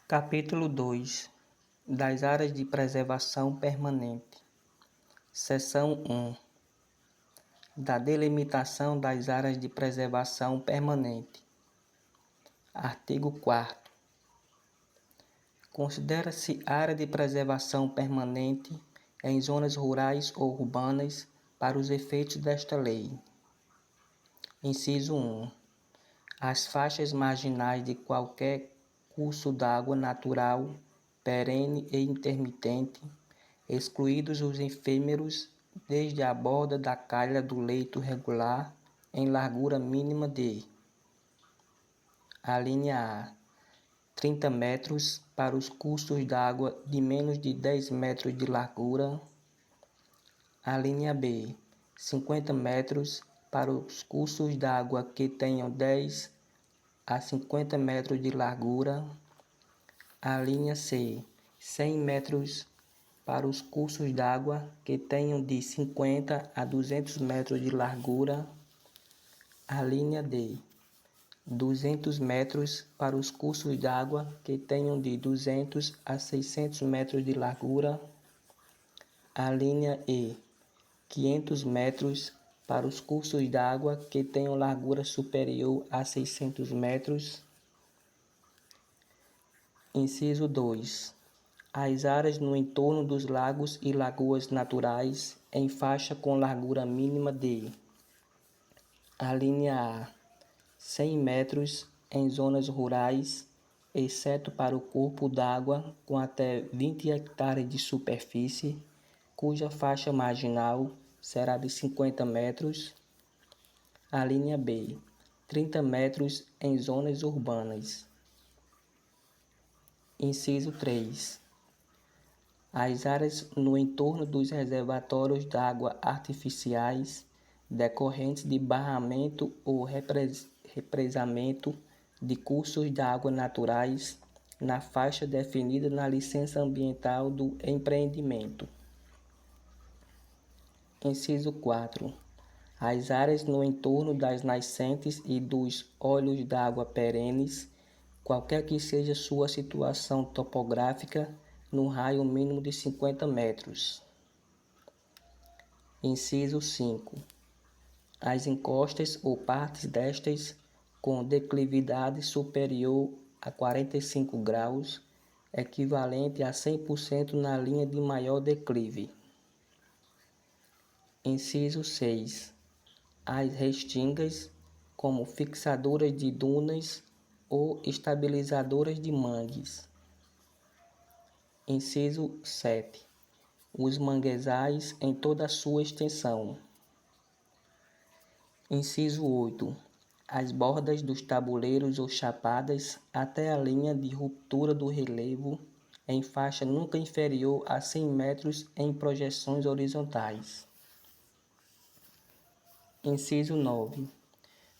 Capítulo 2 das áreas de preservação permanente. Seção 1 da delimitação das áreas de preservação permanente. Artigo 4º. Considera-se área de preservação permanente em zonas rurais ou urbanas para os efeitos desta lei. Inciso 1. As faixas marginais de qualquer curso d'água natural, perene e intermitente, excluídos os efêmeros, desde a borda da calha do leito regular, em largura mínima de: a linha A, 30 metros para os cursos d'água de menos de 10 metros de largura, a linha B, 50 metros para os cursos d'água que tenham 10 a 50 metros de largura, a linha C, 100 metros para os cursos d'água que tenham de 50 a 200 metros de largura, a linha D, 200 metros para os cursos d'água que tenham de 200 a 600 metros de largura, a linha E, 500 metros para os cursos d'água que tenham largura superior a 600 metros. Inciso 2. As áreas no entorno dos lagos e lagoas naturais em faixa com largura mínima de: a linha A, 100 metros em zonas rurais, exceto para o corpo d'água com até 20 hectares de superfície, cuja faixa marginal será de 50 metros. A linha B, 30 metros em zonas urbanas. Inciso 3. As áreas no entorno dos reservatórios d'água artificiais decorrentes de barramento ou represamento de cursos d'água naturais na faixa definida na licença ambiental do empreendimento. Inciso 4. As áreas no entorno das nascentes e dos olhos d'água perenes, qualquer que seja sua situação topográfica, no raio mínimo de 50 metros. Inciso 5. As encostas ou partes destas com declividade superior a 45 graus, equivalente a 100% na linha de maior declive. Inciso 6. As restingas, como fixadoras de dunas ou estabilizadoras de mangues. Inciso 7. Os manguezais em toda a sua extensão. Inciso 8. As bordas dos tabuleiros ou chapadas até a linha de ruptura do relevo, em faixa nunca inferior a 100 metros em projeções horizontais. Inciso 9.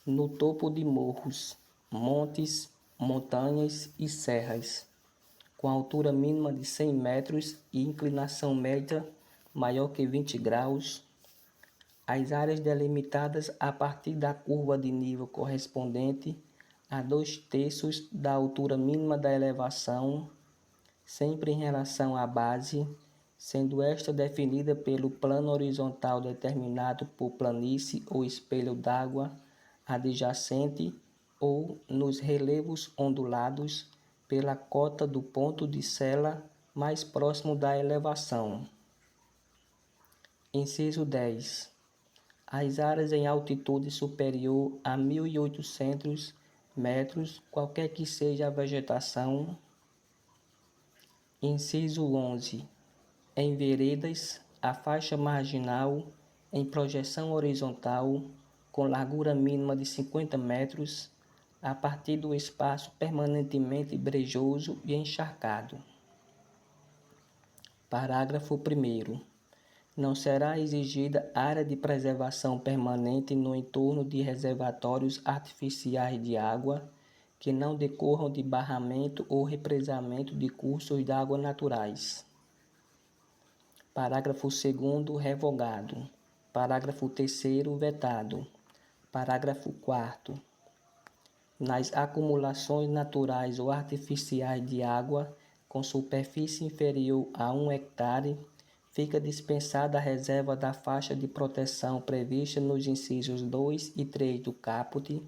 No topo de morros, montes, montanhas e serras, com altura mínima de 100 metros e inclinação média maior que 20 graus, as áreas delimitadas a partir da curva de nível correspondente a 2/3 da altura mínima da elevação, sempre em relação à base, sendo esta definida pelo plano horizontal determinado por planície ou espelho d'água adjacente ou nos relevos ondulados pela cota do ponto de sela mais próximo da elevação. Inciso 10. As áreas em altitude superior a 1.800 metros, qualquer que seja a vegetação. Inciso 11. Em veredas, a faixa marginal em projeção horizontal, com largura mínima de 50 metros, a partir do espaço permanentemente brejoso e encharcado. Parágrafo 1º. Não será exigida área de preservação permanente no entorno de reservatórios artificiais de água que não decorram de barramento ou represamento de cursos d'água naturais. Parágrafo 2º revogado. Parágrafo 3º vetado. Parágrafo 4º. nas acumulações naturais ou artificiais de água com superfície inferior a 1 hectare, fica dispensada a reserva da faixa de proteção prevista nos incisos 2 e 3 do caput,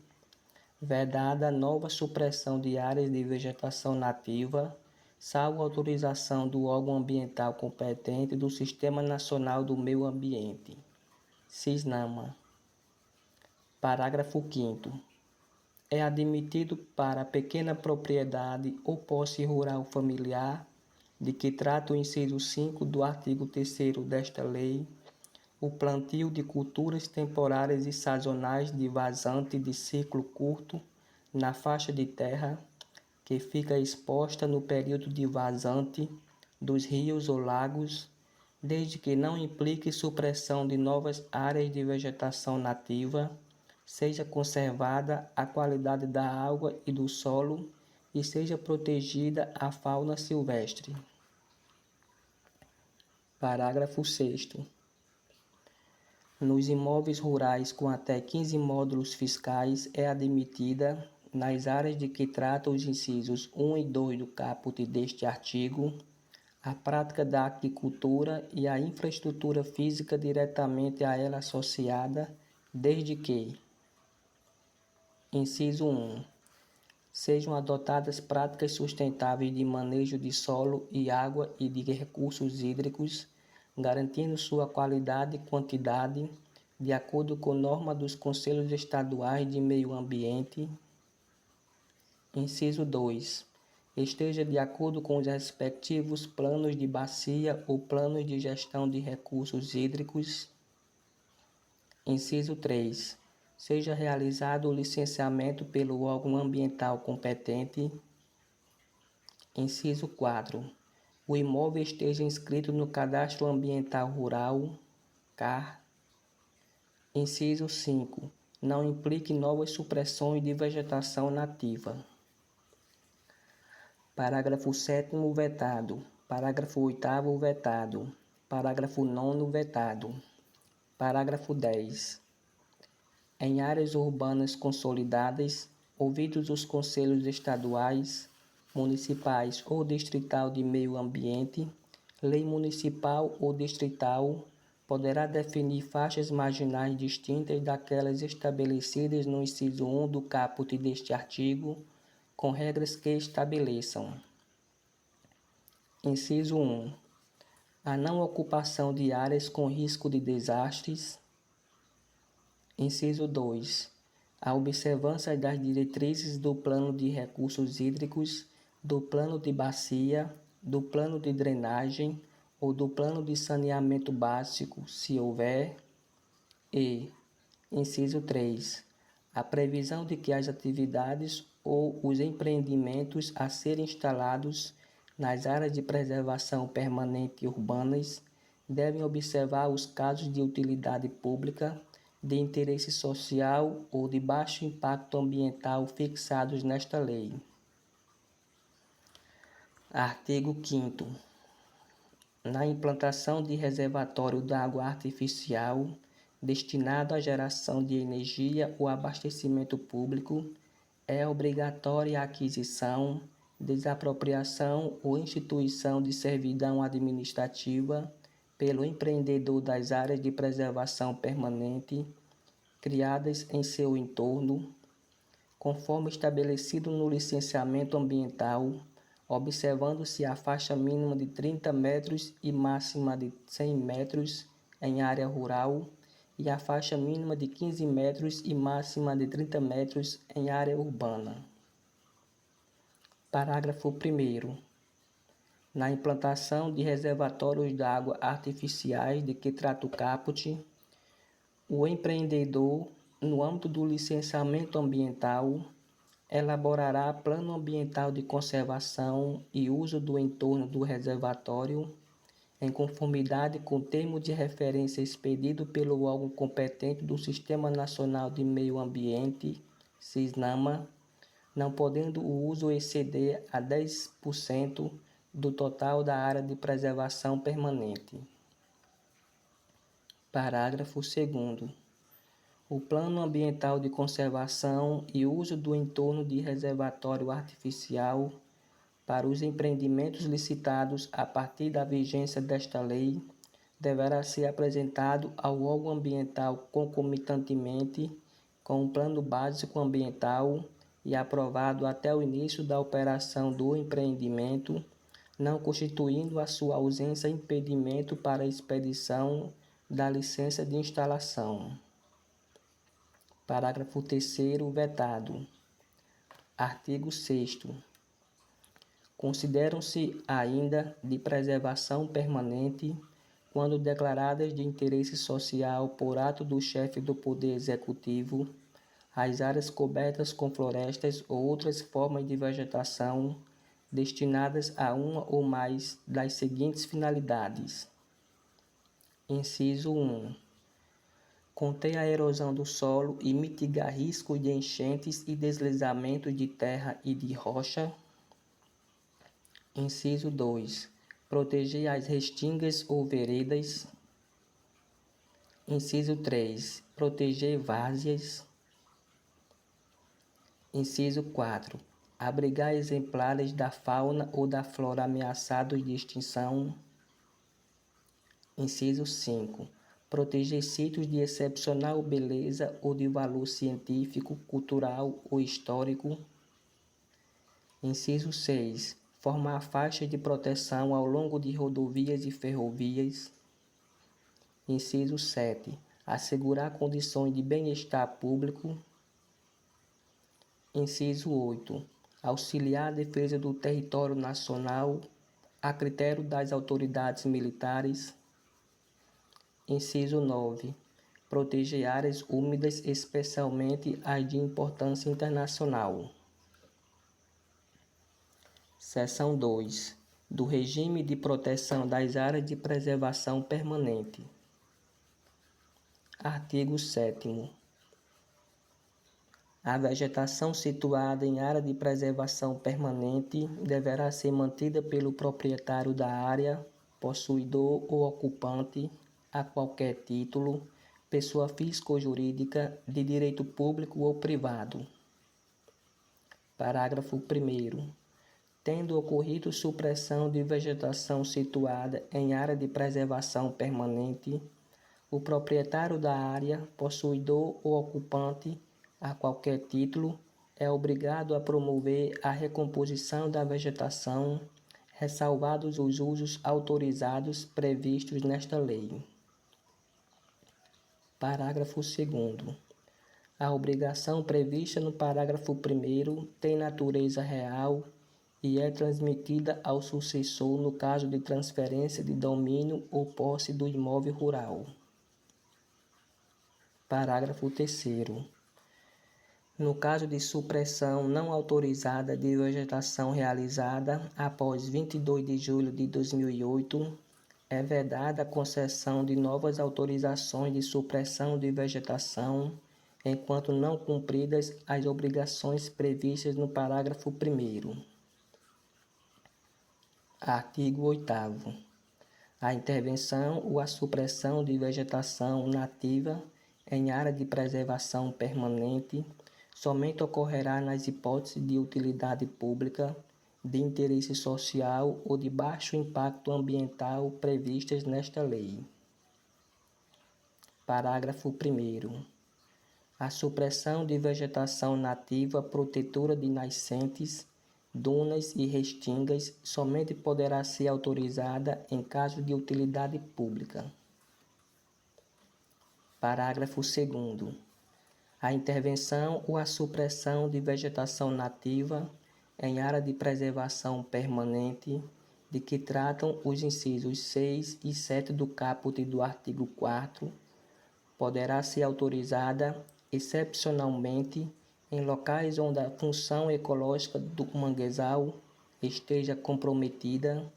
vedada nova supressão de áreas de vegetação nativa, salvo autorização do órgão ambiental competente do Sistema Nacional do Meio Ambiente, SISNAMA. Parágrafo 5º. É admitido para pequena propriedade ou posse rural familiar, de que trata o inciso 5 do artigo 3º desta lei, o plantio de culturas temporárias e sazonais de vazante de ciclo curto na faixa de terra que fica exposta no período de vazante dos rios ou lagos, desde que não implique supressão de novas áreas de vegetação nativa, seja conservada a qualidade da água e do solo e seja protegida a fauna silvestre. Parágrafo 6º. Nos imóveis rurais com até 15 módulos fiscais é admitida, nas áreas de que tratam os incisos 1 e 2 do caput deste artigo, a prática da agricultura e a infraestrutura física diretamente a ela associada, desde que: inciso 1. Sejam adotadas práticas sustentáveis de manejo de solo e água e de recursos hídricos, garantindo sua qualidade e quantidade, de acordo com norma dos Conselhos Estaduais de Meio Ambiente. Inciso 2. Esteja de acordo com os respectivos planos de bacia ou planos de gestão de recursos hídricos. Inciso 3. Seja realizado o licenciamento pelo órgão ambiental competente. Inciso 4. O imóvel esteja inscrito no Cadastro Ambiental Rural, CAR. Inciso 5. Não implique novas supressões de vegetação nativa. Parágrafo 7º vetado. Parágrafo 8º vetado. Parágrafo 9º vetado. Parágrafo 10. Em áreas urbanas consolidadas, ouvidos os conselhos estaduais, municipais ou distrital de meio ambiente, lei municipal ou distrital poderá definir faixas marginais distintas daquelas estabelecidas no inciso 1 do caput deste artigo, com regras que estabeleçam: inciso 1. A não ocupação de áreas com risco de desastres. Inciso 2. A observância das diretrizes do Plano de Recursos Hídricos, do Plano de Bacia, do Plano de Drenagem ou do Plano de Saneamento Básico, se houver. E, inciso 3. A previsão de que as atividades ou os empreendimentos a serem instalados nas áreas de preservação permanente urbanas devem observar os casos de utilidade pública, de interesse social ou de baixo impacto ambiental fixados nesta lei. Artigo 5º. Na implantação de reservatório de água artificial destinado à geração de energia ou abastecimento público, é obrigatória a aquisição, desapropriação ou instituição de servidão administrativa pelo empreendedor das áreas de preservação permanente criadas em seu entorno, conforme estabelecido no licenciamento ambiental, observando-se a faixa mínima de 30 metros e máxima de 100 metros em área rural e a faixa mínima de 15 metros e máxima de 30 metros em área urbana. Parágrafo 1º. Na implantação de reservatórios de água artificiais de que trata o caput, o empreendedor, no âmbito do licenciamento ambiental, elaborará plano ambiental de conservação e uso do entorno do reservatório, em conformidade com o termo de referência expedido pelo órgão competente do Sistema Nacional de Meio Ambiente, SISNAMA, não podendo o uso exceder a 10% do total da área de preservação permanente. Parágrafo 2º. O Plano Ambiental de Conservação e Uso do Entorno de Reservatório Artificial para os empreendimentos licitados a partir da vigência desta lei deverá ser apresentado ao órgão ambiental concomitantemente com o Plano Básico Ambiental e aprovado até o início da operação do empreendimento, não constituindo a sua ausência impedimento para a expedição da licença de instalação. Parágrafo 3º, vetado. Artigo 6º. Consideram-se ainda de preservação permanente, quando declaradas de interesse social por ato do chefe do Poder Executivo, as áreas cobertas com florestas ou outras formas de vegetação destinadas a uma ou mais das seguintes finalidades. Inciso 1. Conter a erosão do solo e mitigar riscos de enchentes e deslizamentos de terra e de rocha. Inciso 2. Proteger as restingas ou veredas. Inciso 3. Proteger várzeas. Inciso 4. Abrigar exemplares da fauna ou da flora ameaçados de extinção. Inciso 5. Proteger sítios de excepcional beleza ou de valor científico, cultural ou histórico. Inciso 6. Formar faixas de proteção ao longo de rodovias e ferrovias. Inciso 7. Assegurar condições de bem-estar público. Inciso 8. Auxiliar a defesa do território nacional a critério das autoridades militares. Inciso 9. Proteger áreas úmidas, especialmente as de importância internacional. Seção 2. Do regime de proteção das áreas de preservação permanente. Artigo 7º. A vegetação situada em área de preservação permanente deverá ser mantida pelo proprietário da área, possuidor ou ocupante, a qualquer título, pessoa física ou jurídica, de direito público ou privado. Parágrafo 1º. Tendo ocorrido supressão de vegetação situada em área de preservação permanente, o proprietário da área, possuidor ou ocupante, a qualquer título, é obrigado a promover a recomposição da vegetação, ressalvados os usos autorizados previstos nesta lei. Parágrafo 2º. A obrigação prevista no parágrafo 1º tem natureza real e é transmitida ao sucessor no caso de transferência de domínio ou posse do imóvel rural. Parágrafo 3º. No caso de supressão não autorizada de vegetação realizada após 22 de julho de 2008, é vedada a concessão de novas autorizações de supressão de vegetação, enquanto não cumpridas as obrigações previstas no parágrafo 1º. Artigo 8º. A intervenção ou a supressão de vegetação nativa em área de preservação permanente somente ocorrerá nas hipóteses de utilidade pública, de interesse social ou de baixo impacto ambiental previstas nesta lei. Parágrafo 1º. A supressão de vegetação nativa protetora de nascentes, dunas e restingas somente poderá ser autorizada em caso de utilidade pública. Parágrafo 2º. A intervenção ou a supressão de vegetação nativa em área de preservação permanente, de que tratam os incisos 6 e 7 do caput do artigo 4º, poderá ser autorizada excepcionalmente em locais onde a função ecológica do manguezal esteja comprometida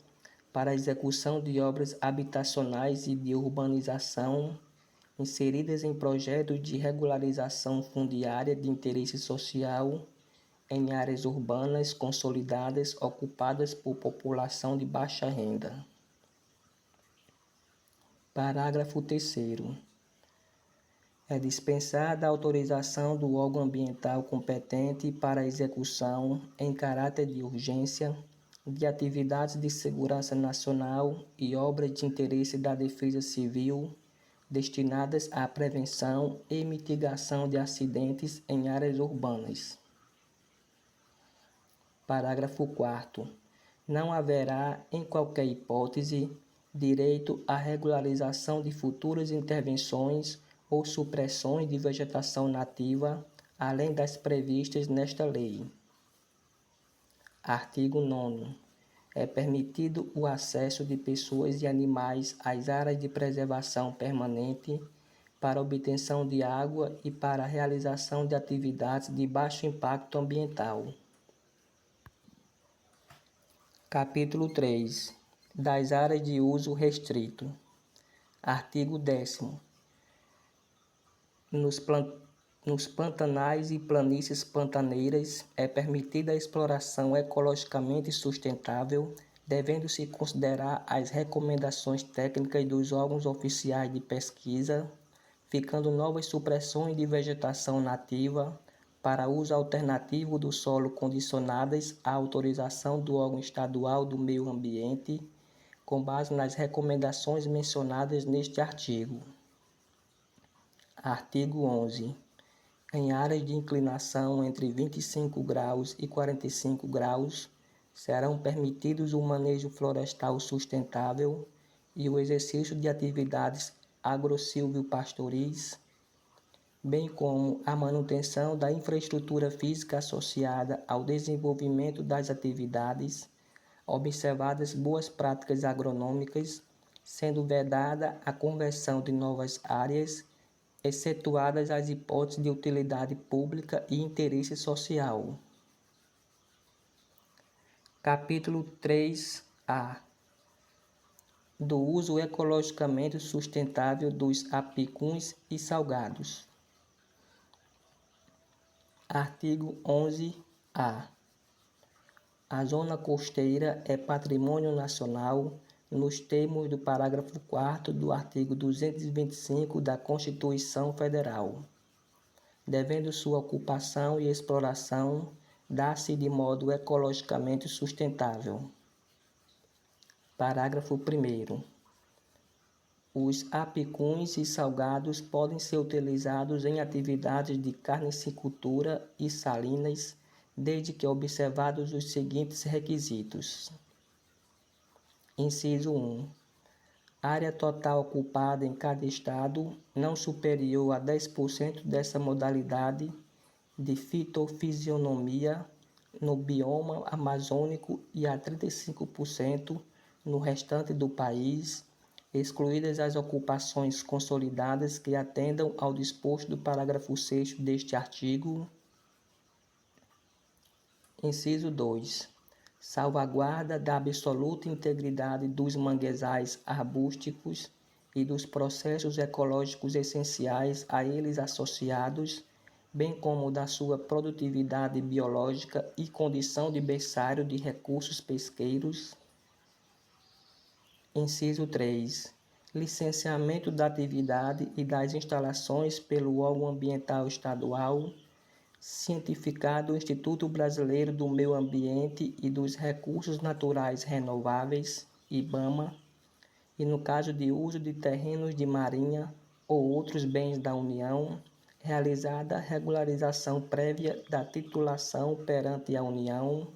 para a execução de obras habitacionais e de urbanização inseridas em projetos de regularização fundiária de interesse social em áreas urbanas consolidadas ocupadas por população de baixa renda. Parágrafo 3º. É dispensada a autorização do órgão ambiental competente para a execução, em caráter de urgência, de atividades de segurança nacional e obras de interesse da Defesa Civil destinadas à prevenção e mitigação de acidentes em áreas urbanas. Parágrafo 4º. Não haverá, em qualquer hipótese, direito à regularização de futuras intervenções ou supressões de vegetação nativa, além das previstas nesta lei. Artigo 9º. É permitido o acesso de pessoas e animais às áreas de preservação permanente para obtenção de água e para a realização de atividades de baixo impacto ambiental. Capítulo 3. Das áreas de uso restrito. Artigo 10º. Nos pantanais e planícies pantaneiras é permitida a exploração ecologicamente sustentável, devendo-se considerar as recomendações técnicas dos órgãos oficiais de pesquisa, ficando novas supressões de vegetação nativa para uso alternativo do solo condicionadas à autorização do órgão estadual do meio ambiente, com base nas recomendações mencionadas neste artigo. Artigo 11. Em áreas de inclinação entre 25 graus e 45 graus, serão permitidos o manejo florestal sustentável e o exercício de atividades agrossilvopastoris, bem como a manutenção da infraestrutura física associada ao desenvolvimento das atividades, observadas boas práticas agronômicas, sendo vedada a conversão de novas áreas, excetuadas as hipóteses de utilidade pública e interesse social. Capítulo 3A. Do uso ecologicamente sustentável dos apicuns e salgados. Artigo 11-A. A zona costeira é patrimônio nacional nos termos do parágrafo 4º do artigo 225 da Constituição Federal, devendo sua ocupação e exploração dar-se de modo ecologicamente sustentável. Parágrafo 1º. Os apicuns e salgados podem ser utilizados em atividades de carnicicultura e salinas, desde que observados os seguintes requisitos. Inciso 1. Área total ocupada em cada estado não superior a 10% dessa modalidade de fitofisionomia no bioma amazônico e a 35% no restante do país, excluídas as ocupações consolidadas que atendam ao disposto do parágrafo 6º deste artigo. Inciso 2. Salvaguarda da absoluta integridade dos manguezais arbustivos e dos processos ecológicos essenciais a eles associados, bem como da sua produtividade biológica e condição de berçário de recursos pesqueiros. Inciso 3. Licenciamento da atividade e das instalações pelo órgão ambiental estadual, cientificado o Instituto Brasileiro do Meio Ambiente e dos Recursos Naturais Renováveis, IBAMA, e no caso de uso de terrenos de marinha ou outros bens da União, realizada a regularização prévia da titulação perante a União.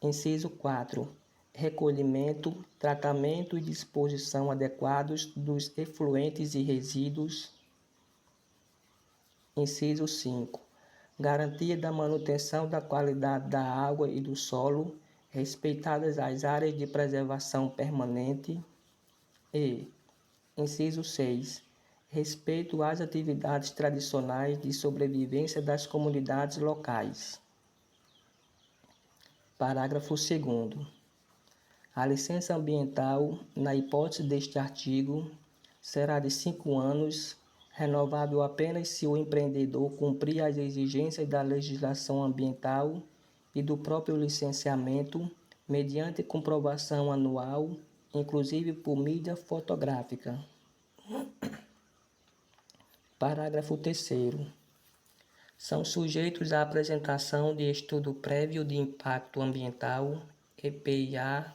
Inciso 4. Recolhimento, tratamento e disposição adequados dos efluentes e resíduos. Inciso 5. Garantia da manutenção da qualidade da água e do solo, respeitadas as áreas de preservação permanente. E, inciso 6. Respeito às atividades tradicionais de sobrevivência das comunidades locais. Parágrafo 2º. A licença ambiental, na hipótese deste artigo, será de 5 anos, renovável apenas se o empreendedor cumprir as exigências da legislação ambiental e do próprio licenciamento, mediante comprovação anual, inclusive por mídia fotográfica. Parágrafo 3º. São sujeitos à apresentação de estudo prévio de impacto ambiental, EPIA,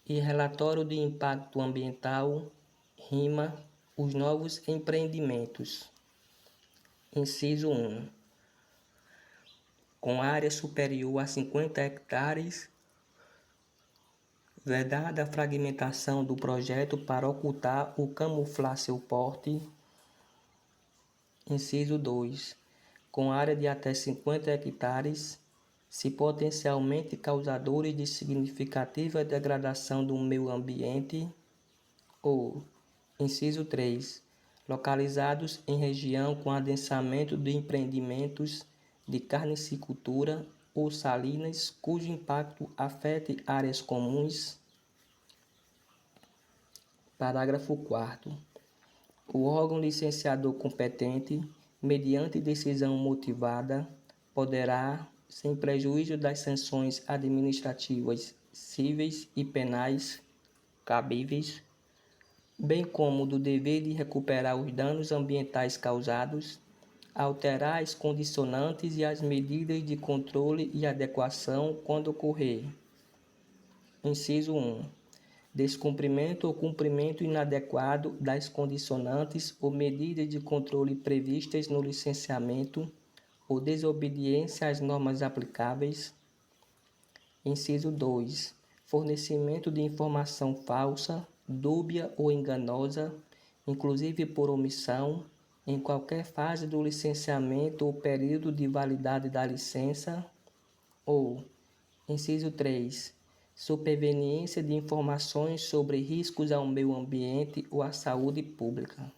e relatório de impacto ambiental, RIMA, os novos empreendimentos. Inciso 1. Com área superior a 50 hectares, vedada a fragmentação do projeto para ocultar ou camuflar seu porte. Inciso 2. Com área de até 50 hectares, se potencialmente causadores de significativa degradação do meio ambiente, ou, inciso 3, localizados em região com adensamento de empreendimentos de carnicicultura ou salinas cujo impacto afete áreas comuns. Parágrafo 4º. O órgão licenciador competente, mediante decisão motivada, poderá, sem prejuízo das sanções administrativas, cíveis e penais cabíveis, bem como do dever de recuperar os danos ambientais causados, alterar as condicionantes e as medidas de controle e adequação quando ocorrer. Inciso 1. Descumprimento ou cumprimento inadequado das condicionantes ou medidas de controle previstas no licenciamento ou desobediência às normas aplicáveis. Inciso 2. Fornecimento de informação falsa, dúbia ou enganosa, inclusive por omissão, em qualquer fase do licenciamento ou período de validade da licença. Ou, inciso 3. Superveniência de informações sobre riscos ao meio ambiente ou à saúde pública.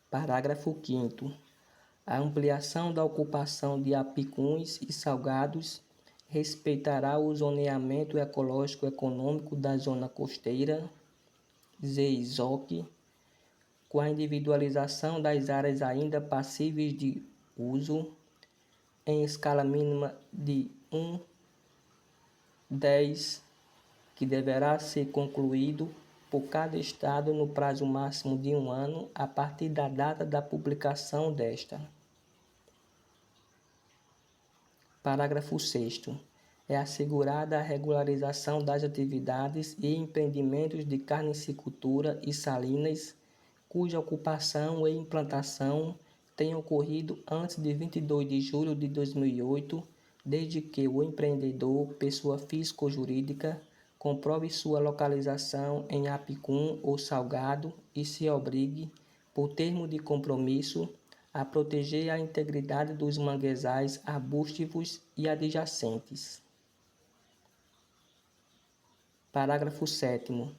Parágrafo 5º. A ampliação da ocupação de apicuns e salgados respeitará o zoneamento ecológico econômico da zona costeira, ZEIZOC, com a individualização das áreas ainda passíveis de uso, em escala mínima de 1/10, que deverá ser concluído por cada estado no prazo máximo de 1 ano a partir da data da publicação desta. Parágrafo 6º. É assegurada a regularização das atividades e empreendimentos de carnicicultura e salinas cuja ocupação e implantação tenham ocorrido antes de 22 de julho de 2008, desde que o empreendedor, pessoa física ou jurídica, comprove sua localização em apicum ou salgado e se obrigue, por termo de compromisso, a proteger a integridade dos manguezais arbustivos e adjacentes. Parágrafo 7º.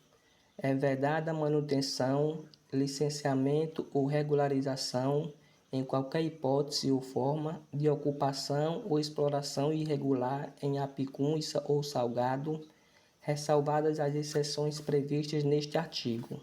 É vedada a manutenção, licenciamento ou regularização, em qualquer hipótese ou forma, de ocupação ou exploração irregular em apicum ou salgado, ressalvadas as exceções previstas neste artigo.